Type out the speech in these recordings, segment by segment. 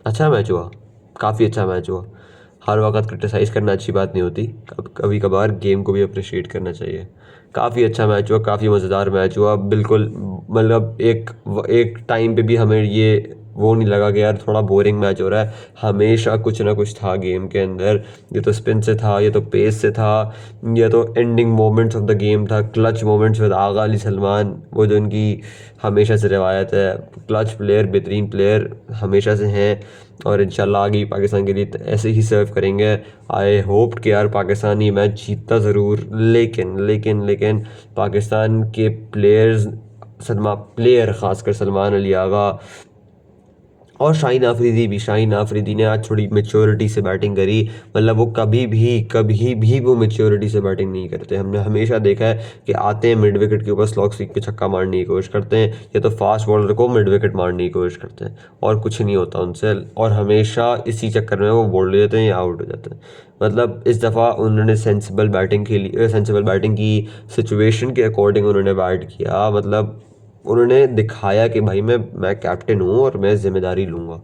अच्छा मैच हुआ, काफ़ी अच्छा मैच हुआ। हर वक़्त क्रिटिसाइज़ करना अच्छी बात नहीं होती, कभी कभार गेम को भी अप्रिशिएट करना चाहिए। काफ़ी अच्छा मैच हुआ, काफ़ी मज़ेदार मैच हुआ, बिल्कुल। मतलब एक टाइम पे भी हमें ये वो नहीं लगा कि यार थोड़ा बोरिंग मैच हो रहा है। हमेशा कुछ ना कुछ था गेम के अंदर। ये तो स्पिन से था, ये तो पेस से था, ये तो ending moments of the game था, क्लच मोमेंट्स विद आगा अली सलमान, वो जो इनकी हमेशा से रवायत है। क्लच प्लेयर, बेहतरीन प्लेयर हमेशा से हैं, और इंशाल्लाह आगे भी पाकिस्तान के लिए ऐसे ही सर्व करेंगे। आई होप कि यार पाकिस्तान ये मैच जीतता ज़रूर, लेकिन लेकिन लेकिन पाकिस्तान के प्लेयर ख़ासकर सलमान अली आगा और शाहीन आफरीदी ने आज थोड़ी मेच्योरिटी से बैटिंग करी। मतलब वो कभी भी वो मेच्योरिटी से बैटिंग नहीं करते। हमने हमेशा देखा है कि आते हैं मिड विकेट के ऊपर स्लॉग स्वीप पे छक्का मारने की कोशिश करते हैं, या तो फास्ट बॉलर को मिड विकेट मारने की कोशिश करते हैं, और कुछ नहीं होता उनसे। और हमेशा इसी चक्कर में वो बोल्ड हो जाते हैं या आउट हो जाते हैं। मतलब इस दफ़ा उन्होंने सेंसिबल बैटिंग की, सिचुएशन के अकॉर्डिंग उन्होंने बैट किया। मतलब उन्होंने दिखाया कि भाई मैं कैप्टन हूँ और मैं ज़िम्मेदारी लूँगा।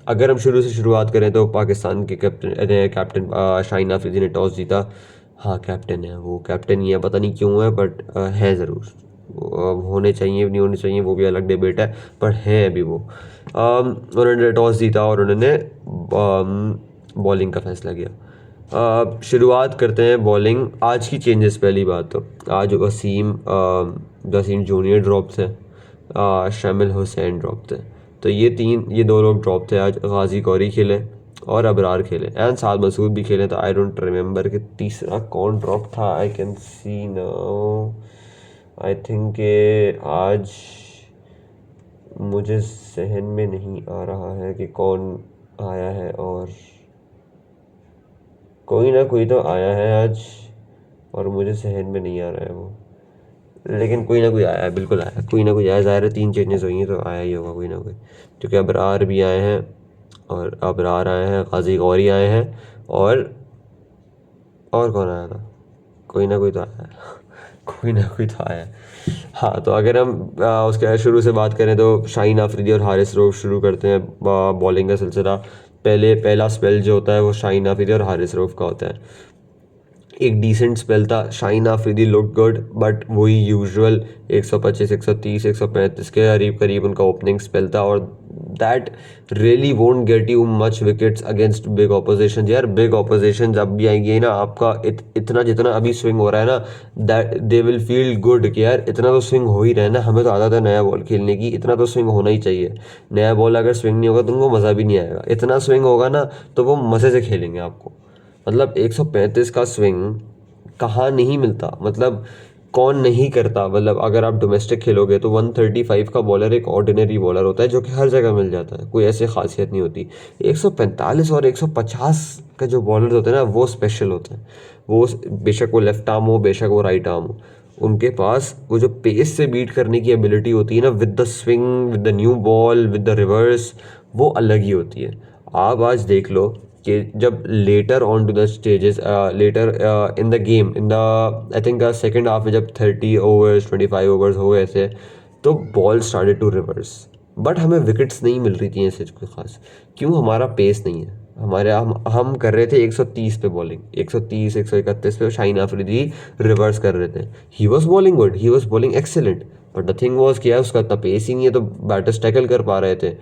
अगर हम शुरुआत करें तो पाकिस्तान के कैप्टन शाहीन अफरीदी ने टॉस जीता। हाँ कैप्टन है, वो कैप्टन ही है, पता नहीं क्यों है, बट है ज़रूर। अब होने चाहिए नहीं होने चाहिए वो भी अलग डिबेट है, पर है अभी वो। उन्होंने टॉस जीता और उन्होंने बॉलिंग का फैसला किया। शुरुआत करते हैं बॉलिंग। आज की चेंजेस, पहली बात तो आज वसीम जूनियर ड्रॉप थे, शामिल हुसैन ड्रॉप थे। तो ये दो लोग ड्रॉप थे आज। गाजी कौरी खेले और अबरार खेले, एंड साद मसूद भी खेले। तो आई डोंट रिमेंबर कि तीसरा कौन ड्रॉप था। I can see now, I think आज मुझे जहन में नहीं आ रहा है कि कौन आया है, और कोई ना कोई तो आया है आज, और मुझे जहन में नहीं आ रहा है वो। लेकिन कोई ना कोई आया है, बिल्कुल आया है, कोई ना कोई आया। ज़ाहिर है 3 चेंजेस हुई हैं तो आया ही होगा कोई ना कोई। क्योंकि अबरार भी आए हैं, और अबरार आए हैं, गाजी गौरी आए हैं, और कौन आया था? कोई ना कोई तो आया है। कोई ना कोई तो आया है। हाँ, तो अगर हम उसके शुरू से बात करें तो शाहीन अफरीदी और हारिस रऊफ शुरू करते हैं बॉलिंग का सिलसिला। पहला स्पेल जो होता है वो शाहीन अफरीदी और हारिस रऊफ का होता है। एक डिसेंट स्पेल था, Shaheen Afridi look good, but वही यूजुअल 125, 130, 135 के करीब करीब उनका ओपनिंग स्पेल था। और that really won't get you much wickets against big opposition. यार बिग ऑपोजिशन जब भी आएंगे ना, आपका इतना जितना अभी स्विंग हो रहा है ना, that they will feel good कि यार इतना तो स्विंग हो ही रहा है ना, हमें तो आदत है नया बॉल खेलने की, इतना तो स्विंग होना ही चाहिए। नया बॉल अगर स्विंग नहीं होगा तो उनको मज़ा भी नहीं आएगा। इतना स्विंग होगा ना तो वो मज़े से खेलेंगे आपको। मतलब 135 का स्विंग कहाँ नहीं मिलता, मतलब कौन नहीं करता। मतलब अगर आप डोमेस्टिक खेलोगे तो 135 का बॉलर एक ऑर्डिनरी बॉलर होता है जो कि हर जगह मिल जाता है, कोई ऐसी खासियत नहीं होती। 145 और 150 का जो बॉलर होते हैं ना, वो स्पेशल होते हैं। वो बेशक वो लेफ्ट आर्म हो, बेशक वो राइट आर्म हो, उनके पास वो जो पेस से बीट करने की एबिलिटी होती है ना, with the swing, with the new ball, with the reverse, वो अलग ही होती है। आप आज देख लो कि जब later on to the stages, later in the game, in the I think second half में, जब 30 ओवर्स 25 ओवर्स हो गए थे, तो ball started to reverse, but हमें विकेट्स नहीं मिल रही थी ऐसे कोई खास। क्यों? हमारा पेस नहीं है। हम कर रहे थे 130 पे बॉलिंग, 130 131 पे शाहीन अफरीदी रिवर्स कर रहे थे। ही was bowling good, he was bowling excellent, but the thing was किया उसका इतना पेस ही नहीं है, तो बैटर्स टैकल कर पा रहे थे।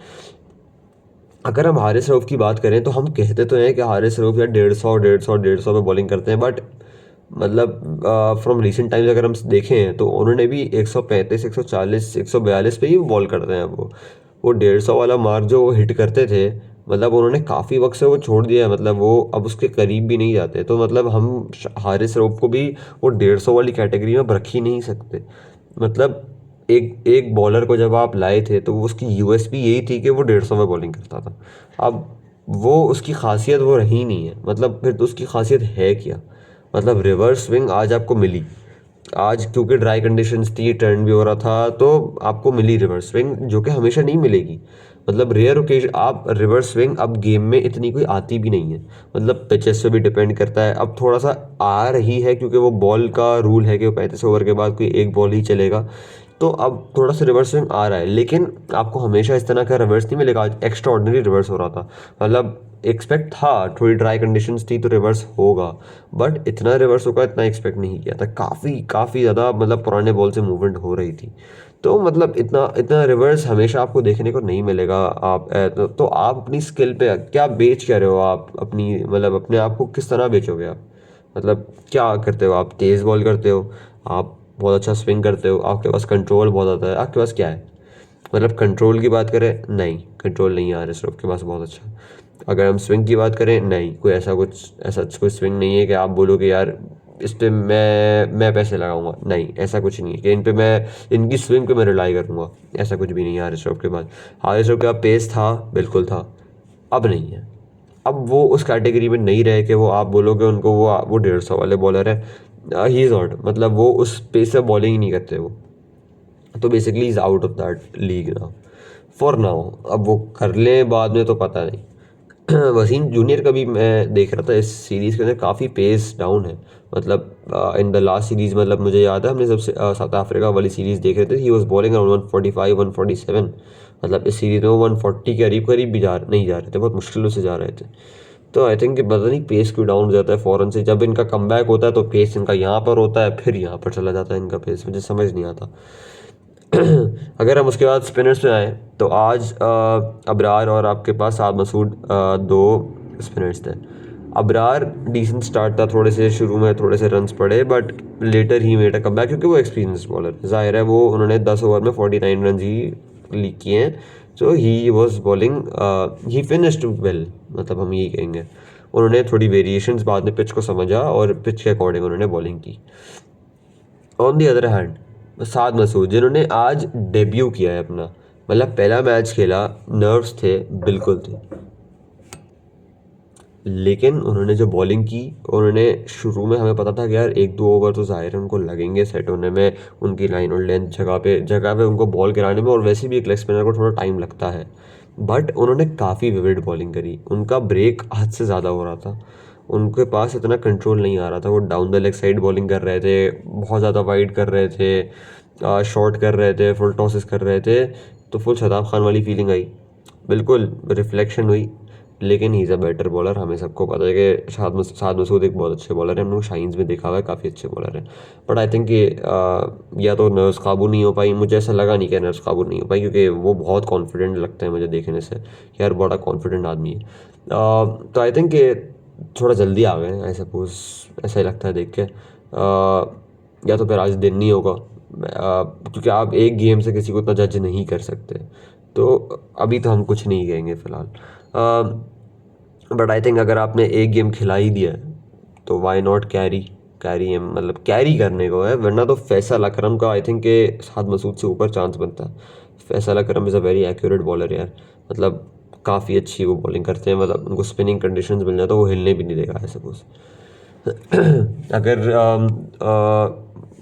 अगर हम हारिस रऊफ की बात करें तो हम कहते तो हैं कि हारिस रऊफ यार 150 पे बॉलिंग करते हैं, बट मतलब फ्रॉम रिसेंट टाइम्स अगर हम देखें तो उन्होंने भी 135, 140, 142 पे ही बॉल करते हैं। वो 150 वाला मार्क जो वो हिट करते थे, मतलब उन्होंने काफ़ी वक्त से वो छोड़ दिया है। मतलब वो अब उसके करीब भी नहीं जाते। तो मतलब हम हारिस रऊफ को भी वो 150 वाली कैटेगरी में अब रख ही नहीं सकते। मतलब एक एक बॉलर को जब आप लाए थे तो वो उसकी यूएसपी यही थी कि वो 150 में बॉलिंग करता था। अब वो उसकी खासियत वो रही नहीं है। मतलब फिर तो उसकी खासियत है क्या? मतलब रिवर्स स्विंग आज आपको मिली, आज क्योंकि ड्राई कंडीशंस थी, टर्न भी हो रहा था, तो आपको मिली रिवर्स स्विंग, जो कि हमेशा नहीं मिलेगी। मतलब रेयर ओकेजन आप रिवर्स स्विंग अब गेम में इतनी कोई आती भी नहीं है। मतलब पिचेस पे भी डिपेंड करता है। अब थोड़ा सा आ रही है क्योंकि वो बॉल का रूल है कि वो 35 ओवर के बाद कोई एक बॉल ही चलेगा। तो अब थोड़ा सा रिवर्स स्विंग आ रहा है, लेकिन आपको हमेशा इस तरह का रिवर्स नहीं मिलेगा। आज एक्स्ट्रा ऑर्डिनरी रिवर्स हो रहा था, मतलब एक्सपेक्ट था, थोड़ी ड्राई कंडीशंस थी तो रिवर्स होगा, बट इतना रिवर्स होगा इतना एक्सपेक्ट नहीं किया था। काफ़ी काफ़ी ज़्यादा मतलब पुराने बॉल से मूवमेंट हो रही थी, तो मतलब इतना इतना रिवर्स हमेशा आपको देखने को नहीं मिलेगा। आप तो आप अपनी स्किल पे क्या बेच क्या रहे हो, आप अपनी मतलब अपने आप को किस तरह बेचोगे आप, मतलब क्या करते हो आप? तेज़ बॉल करते हो, आप बहुत अच्छा स्विंग करते हो, आपके पास कंट्रोल बहुत आता है, आपके पास क्या है? मतलब कंट्रोल की बात करें, नहीं कंट्रोल नहीं है आरिस रऊफ के पास बहुत अच्छा। अगर हम स्विंग की बात करें, नहीं कोई ऐसा कोई स्विंग नहीं है कि आप बोलो कि यार इस पे मैं पैसे लगाऊंगा, नहीं ऐसा कुछ नहीं है कि इन पे मैं इनकी स्विंग पे मैं रिलाई करूंगा, ऐसा कुछ भी नहीं है हारिस रऊफ के पास। हारिस रऊफ का पेस था, बिल्कुल था, अब नहीं है। अब वो उस कैटेगरी में नहीं रहे कि वो आप बोलोगे उनको वो 150 वाले बॉलर है, ही इज़ नॉट, मतलब वो उस पेस से बॉलिंग ही नहीं करते वो। तो basically is out of that league now, for now. अब वो कर लें बाद में तो पता नहीं। वसीम जूनियर का भी मैं देख रहा था इस सीरीज़ के अंदर काफ़ी पेस डाउन है, मतलब इन द लास्ट सीरीज़, मतलब मुझे याद है हमने सबसे साउथ अफ्रीका वाली सीरीज़ देख रहे थे, ही वॉज बॉलिंग अराउंड 145 147, मतलब इस सीरीज़ में वो 140 के करीब करीब भी नहीं जा रहे थे, बहुत मुश्किलों से जा रहे थे। तो आई थिंक पता नहीं पेस क्यों डाउन हो जाता है फ़ौरन से, जब इनका कमबैक होता है तो पेस इनका यहाँ पर होता है, फिर यहाँ पर चला जाता है इनका पेस, मुझे समझ नहीं आता। अगर हम उसके बाद स्पिनर्स पे आए तो आज अबरार और आपके पास साद मसूद, दो स्पिनर्स थे। अबरार डिसेंट स्टार्ट था, थोड़े से शुरू में थोड़े से रन्स पड़े, but later he made a comeback, क्योंकि वो एक्सपीरियंस बॉलर ज़ाहिर है, वो उन्होंने 10 ओवर में 49 रन ही लीक किए हैं। So he was bowling, he finished well, मतलब हम यही कहेंगे। उन्होंने थोड़ी वेरिएशंस बाद में पिच को समझा और पिच के अकॉर्डिंग उन्होंने बॉलिंग की। ऑन दी अदर हैंड साद मसूद, जिन्होंने आज डेब्यू किया है अपना, मतलब पहला मैच खेला, नर्व्स थे बिल्कुल थे, लेकिन उन्होंने जो बॉलिंग की, उन्होंने शुरू में हमें पता था कि यार एक दो ओवर तो ज़ाहिर है उनको लगेंगे सेट होने में, उनकी लाइन और लेंथ जगह पे उनको बॉल गिराने में, और वैसे भी एक लेग स्पिनर को थोड़ा टाइम लगता है, बट उन्होंने काफ़ी विविड बॉलिंग करी, उनका ब्रेक हद से ज़्यादा हो रहा था, उनके पास इतना कंट्रोल नहीं आ रहा था, वो down the leg side bowling कर रहे थे, बहुत ज़्यादा वाइड कर रहे थे, शॉर्ट कर रहे थे, फुल टॉसेस कर रहे थे, तो फुल शताब खान वाली फीलिंग आई, बिल्कुल रिफ्लेक्शन हुई। लेकिन he is a better bowler, हमें सबको पता है कि साद मसूद एक बहुत अच्छे बॉलर है, हम लोग शाइन्स में देखा हुआ है काफ़ी अच्छे बॉलर हैं, बट आई थिंक या तो नर्व्स काबू नहीं हो पाई, मुझे ऐसा लगा नहीं कि नर्व्स काबू नहीं हो पाई, क्योंकि वो बहुत कॉन्फिडेंट लगते हैं मुझे देखने से, यार बड़ा कॉन्फिडेंट आदमी है। तो आई थिंक थोड़ा जल्दी आ गए, आई सपोज ऐसा ही लगता है देख के, या तो फिर आज दिन नहीं होगा, क्योंकि आप एक गेम से किसी को इतना जज नहीं कर सकते, तो अभी तो हम कुछ नहीं कहेंगे फ़िलहाल। बट आई थिंक अगर आपने एक गेम खिला ही दिया है तो वाई नॉट कैरी, कैरी है, मतलब कैरी करने को है, वरना तो फैसल अकरम का आई थिंक के साद मसूद से ऊपर चांस बनता है। Faisal Akram is a very accurate bowler यार, मतलब काफ़ी अच्छी वो बॉलिंग करते हैं, मतलब उनको स्पिनिंग कंडीशंस मिल जाए तो वो हिलने भी नहीं देगा आई सपोज। अगर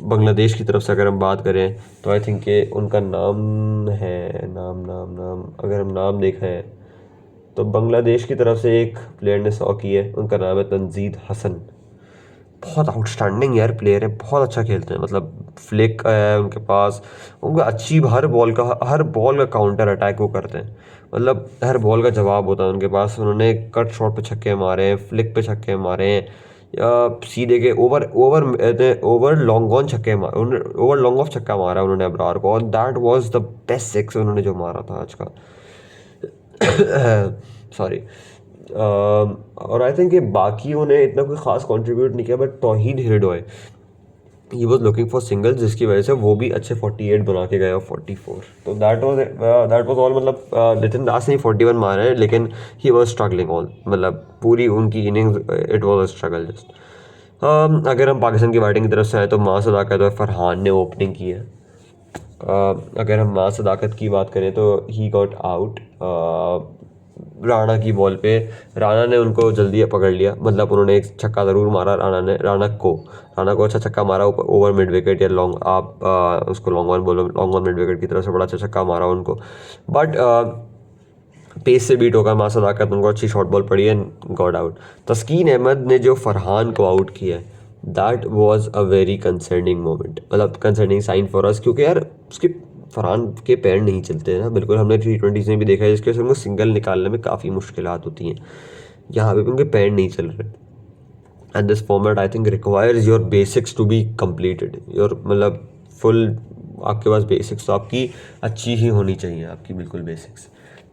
बांग्लादेश की तरफ से अगर हम बात करें तो आई थिंक कि उनका नाम है, नाम नाम नाम अगर हम नाम देखें तो बांग्लादेश की तरफ से एक प्लेयर ने 100 की है, उनका नाम है तंजीद हसन। बहुत आउटस्टैंडिंग यार प्लेयर है, बहुत अच्छा खेलते हैं, मतलब फ्लिक है उनके पास, उनका अच्छी हर बॉल का काउंटर अटैक वो करते हैं, मतलब हर बॉल का जवाब होता है उनके पास। उन्होंने कट शॉट पे छक्के मारे हैं, फ्लिक पे छक्के मारे हैं, सीधे के over over over long on छक्के मारे, ओवर लॉन्ग ऑफ छक्का मारा उन्होंने अबरार को, और that was the best six उन्होंने जो मारा था आज का। सॉरी। और आई थिंक कि बाकियों ने इतना कोई ख़ास कंट्रीब्यूट नहीं किया, but Towhid Hridoy he was looking for singles, जिसकी वजह से वो भी अच्छे 48 बना के गए और 44, तो दैट वाज ऑल, मतलब नितिन दास ने 41 मारा है, लेकिन ही वॉज स्ट्रगलिंग ऑल, मतलब पूरी उनकी innings it was a struggle just. अगर हम पाकिस्तान की बैटिंग की तरफ से आए तो माँ सदाकत और फरहान ने ओपनिंग की है। अगर हम माँ सदाकत की बात करें तो ही गॉट आउट राणा की बॉल पे, राणा ने उनको जल्दी पकड़ लिया, मतलब उन्होंने एक छक्का ज़रूर मारा राणा को अच्छा छक्का मारा ओवर मिड विकेट, या लॉन्ग आप उसको लॉन्ग ऑन बोलो, लॉन्ग ऑन मिड विकेट की तरफ से बड़ा अच्छा छक्का मारा उनको, बट पेस से बीट होगा माँ सदाकत, उनको अच्छी शॉर्ट बॉल पड़ी है, गॉट आउट। तस्कीन अहमद ने जो फरहान को आउट किया है, that was a very concerning moment, मतलब कंसर्निंग साइन फॉर अस, क्योंकि यार उसके फरहान के पैर नहीं चलते हैं ना बिल्कुल। हमने T20s में भी देखा है जिसके वजह से उनको सिंगल निकालने में काफ़ी मुश्किलात होती हैं। यहाँ पे भी उनके पैर नहीं चल रहे। And this format I think requires your basics to be completed, your मतलब फुल आपके पास बेसिक्स तो आपकी अच्छी ही होनी चाहिए, आपकी बिल्कुल बेसिक्स।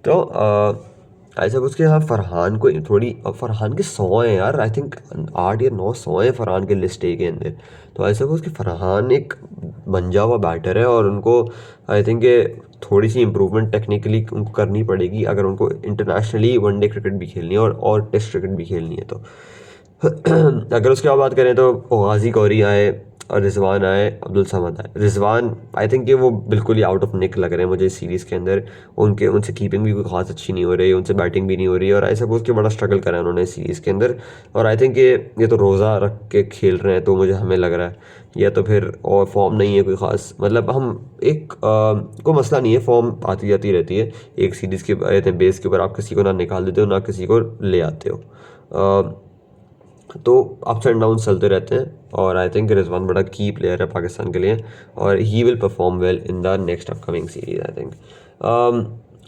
तो ऐसा कुछ कि हाँ फरहान को थोड़ी, फरहान के 100 हैं यार, आई थिंक 8 या 9 100 हैं फरहान के लिस्ट ए के अंदर। तो ऐसा कुछ कि फरहान एक मंजा हुआ बैटर है और उनको आई थिंक थोड़ी सी इंप्रूवमेंट टेक्निकली उनको करनी पड़ेगी अगर उनको इंटरनेशनली वनडे क्रिकेट भी खेलनी है और टेस्ट क्रिकेट भी खेलनी है। तो अगर उसके बाद बात करें तो गाजी गौरी आए और रिजवान आए, अब्दुल समद आए। रिजवान आई थिंक कि वो बिल्कुल ही आउट ऑफ निक लग रहे हैं मुझे इस सीरीज़ के अंदर। उनसे कीपिंग भी कोई खास अच्छी नहीं हो रही, उनसे बैटिंग भी नहीं हो रही है और ऐसा कुछ के बड़ा स्ट्रगल करा है उन्होंने इस सीरीज़ के अंदर। और आई थिंक ये तो रोज़ा रख के खेल रहे हैं, तो मुझे हमें लग रहा है या तो फिर और फॉर्म नहीं है कोई ख़ास, मतलब हम एक कोई मसला नहीं है, फॉर्म आती जाती रहती है एक सीरीज़ के बेस के ऊपर। आप किसी को ना निकाल देते हो ना किसी को ले आते हो, तो अप्स एंड डाउन चलते रहते हैं। और आई थिंक रिजवान बड़ा की प्लेयर है पाकिस्तान के लिए और he will perform well in the next upcoming series I think.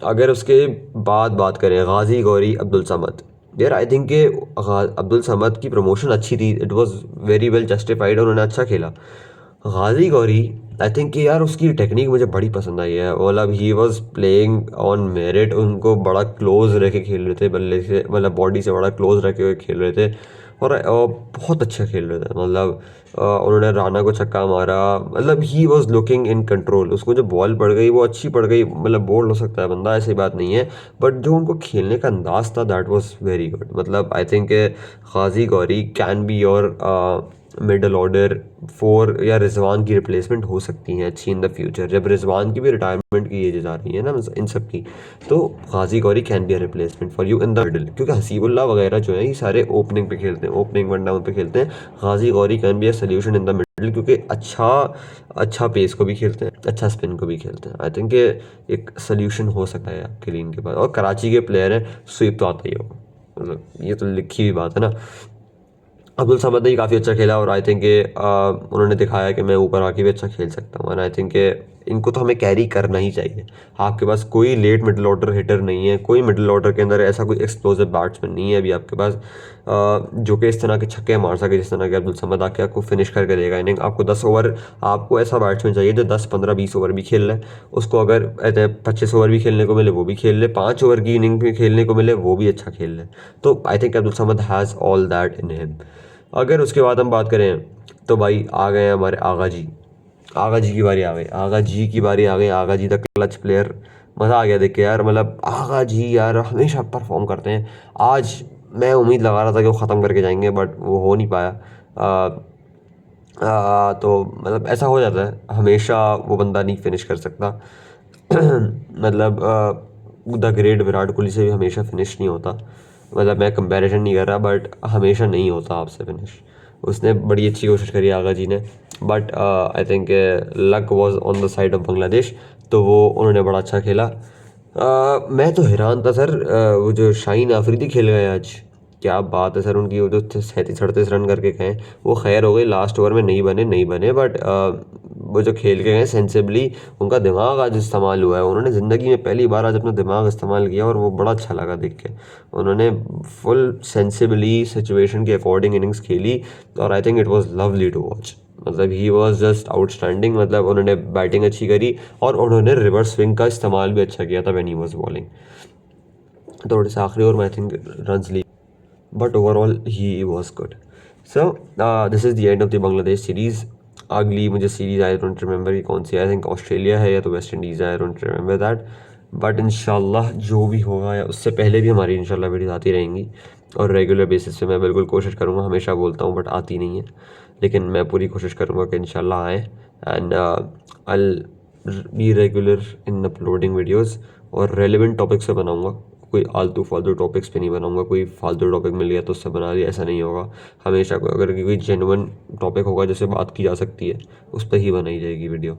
अगर उसके बाद बात करें गाजी गौरी अब्दुल समद, यार आई थिंक कि अब्दुल समद की प्रमोशन अच्छी थी, it was very well justified, उन्होंने अच्छा खेला। गाजी गौरी आई थिंक कि यार उसकी टेक्निक मुझे बड़ी पसंद आई है, मतलब he was playing on merit, उनको बड़ा क्लोज रह के खेल रहे थे बल्ले से, मतलब बॉडी से बड़ा क्लोज रह के खेल रहे थे और बहुत अच्छा खेल रहे थे। मतलब उन्होंने राना को छक्का मारा, मतलब ही वॉज लुकिंग इन कंट्रोल। उसको जो बॉल पड़ गई वो अच्छी पड़ गई, मतलब बोल्ड हो सकता है बंदा, ऐसी बात नहीं है, बट जो उनको खेलने का अंदाज था दैट वॉज वेरी गुड। मतलब I think Ghazi Ghori can be your middle order 4 या रिजवान की रिप्लेसमेंट हो सकती हैं अच्छी इन द फ्यूचर, जब रिजवान की भी रिटायरमेंट की एज आ रही है ना इन सब की, तो Ghazi Ghori can be a replacement for you in the middle, क्योंकि हसीबुल्ला वगैरह जो है ये सारे ओपनिंग पे खेलते हैं, ओपनिंग वन डाउन पे खेलते हैं। Ghazi Ghori can be a solution in the middle, क्योंकि अच्छा पेस को भी खेलते हैं, अच्छा स्पिन को भी खेलते हैं। आई थिंक ये एक सोल्यूशन हो सकता है आपके लिए इनके पास। और कराची के प्लेयर हैं, स्वीप तो आता ही होगा, मतलब ये तो लिखी हुई बात है ना। अब्दुल समद ने काफ़ी अच्छा खेला और आई थिंक कि उन्होंने दिखाया कि मैं ऊपर आके भी अच्छा खेल सकता हूँ, एंड आई थिंक कि इनको तो हमें कैरी करना ही चाहिए। आपके पास कोई लेट मिडल ऑर्डर हिटर नहीं है, कोई मिडल ऑर्डर के अंदर ऐसा कोई एक्सप्लोसिव बैट्समैन नहीं है अभी आपके पास जो कि इस तरह के छक्के मार सके जिस तरह के अब्दुल समद आके आपको फिनिश करके देगा इनिंग। आपको 10 ओवर, आपको ऐसा बैट्समैन चाहिए जो 10 15 20 ओवर भी खेल ले, उसको अगर 25 ओवर भी खेलने को मिले वो भी खेल ले, 5 ओवर की इनिंग भी खेलने को मिले वो भी अच्छा खेल ले। तो I think Abdul Samad has all that in him. अगर उसके बाद हम बात करें तो भाई आ गए हमारे आगा जी। आगा जी की बारी आ गई, आगा जी की बारी आ गई। आगा जी द क्लच प्लेयर, मज़ा आ गया देख के यार। मतलब आगा जी यार हमेशा परफॉर्म करते हैं। आज मैं उम्मीद लगा रहा था कि वो ख़त्म करके जाएंगे बट वो हो नहीं पाया। तो मतलब ऐसा हो जाता है, हमेशा वो बंदा नहीं फिनिश कर सकता। मतलब द ग्रेट विराट कोहली से भी हमेशा फिनिश नहीं होता, मतलब मैं कंपैरिजन नहीं कर रहा बट हमेशा नहीं होता आपसे फिनिश। उसने बड़ी अच्छी कोशिश करी आगा जी ने, but I think luck was on the side of Bangladesh, तो वो उन्होंने बड़ा अच्छा खेला। मैं तो हैरान था सर, वो जो शाहीन आफरीदी खेल गए आज, क्या बात है सर उनकी। वो जो 37 38 रन करके गए, वो खैर हो गई लास्ट ओवर में नहीं बने बट वो जो खेल के गए सेंसिबली, उनका दिमाग आज इस्तेमाल हुआ है। उन्होंने ज़िंदगी में पहली बार आज अपना दिमाग इस्तेमाल किया और वो बड़ा अच्छा लगा देख के। उन्होंने फुल सेंसिबली सिचुएशन के अकॉर्डिंग इनिंग्स खेली और I think it was lovely to watch. मतलब ही वाज जस्ट आउटस्टैंडिंग। मतलब उन्होंने बैटिंग अच्छी करी और उन्होंने रिवर्स स्विंग का इस्तेमाल भी अच्छा किया था व्हेन ही वाज बॉलिंग। थोड़े से आखिरी ओवर में आई थिंक रन ली, but overall he was good. So this is the end of the Bangladesh series. अगली मुझे सीरीज आई डोंट रिमेंबर कि कौन सी, आई थिंक ऑस्ट्रेलिया है या तो वेस्ट इंडीज़ है, I don't remember that. But इंशाल्लाह जो भी होगा या उससे पहले भी हमारी इंशाल्लाह वीडियोस आती रहेंगी और रेगुलर बेसिस पे मैं बिल्कुल कोशिश करूँगा। हमेशा बोलता हूँ बट आती नहीं है, लेकिन मैं पूरी कोशिश करूँगा कि इंशाल्लाह आए। And I be regular in uploading videos और रेलिवेंट टॉपिक्स पे बनाऊँगा, कोई आलतू फालतू टॉपिक्स पे नहीं बनाऊंगा। कोई फालतू टॉपिक मिल गया तो उससे बना लिया, ऐसा नहीं होगा। हमेशा अगर कोई जेन्युइन टॉपिक होगा जिससे बात की जा सकती है उस पर ही बनाई जाएगी वीडियो।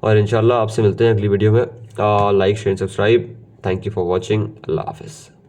और इंशाल्लाह आपसे मिलते हैं अगली वीडियो में। Like share subscribe. Thank you for watching. Allah हाफिज़।